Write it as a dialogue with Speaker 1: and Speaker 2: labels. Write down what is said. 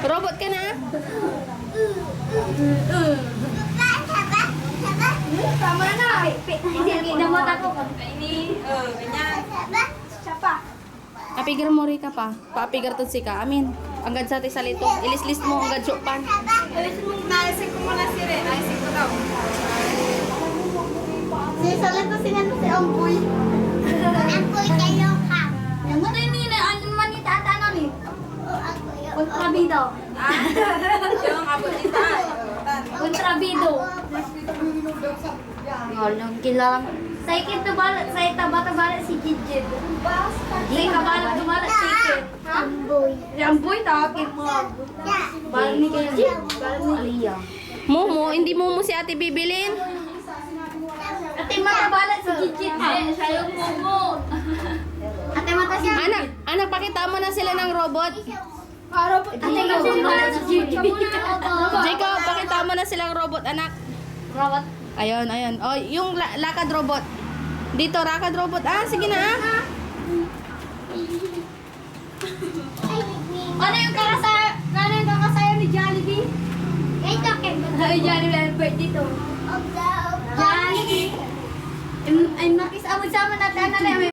Speaker 1: Robot ka na?
Speaker 2: Tama na. Hindi namot ako.
Speaker 3: Ini, ganyan.
Speaker 2: Siya pa.
Speaker 1: Apigar mo rin ka pa. Paapigar to si ka. Amin. Anggad sa tisalito. Ilis-list mo anggad supan.
Speaker 3: Naisip ko muna si Ren. Naisip ko daw.
Speaker 2: Si Salat na sinan si Amboy. Amboy kayo ka. Yung mo rin nila, ano man ni tata ano ni? Kontrabido.
Speaker 3: Yung abotita.
Speaker 2: Kontrabido. Ngayon, kilala. Sa ikin tubalat, sa itaba-tabalat si Jijit. Sa ikabalat-tubalat si Ikin. Amboy. Amboy, takip mo. Balat ni Jijit. Balat ni Aliyah.
Speaker 1: Momo, hindi mo si ate bibilin.
Speaker 2: Ate matabalat si Jijit. Siya yung momo. Ate mata siya.
Speaker 1: Anak, pakita mo na sila ng robot.
Speaker 2: Ate matabalat si Jijit.
Speaker 1: Jacob, pakita mo na silang robot, anak.
Speaker 2: Robot.
Speaker 1: Ayun. Oh, yung lakad robot. Dito, lakad robot. Sige na.
Speaker 2: Ano yung kakasaya ni Jollibee? Ito, ay Jollibee Albert dito. Jollibee. Ay, makisawad sama natin.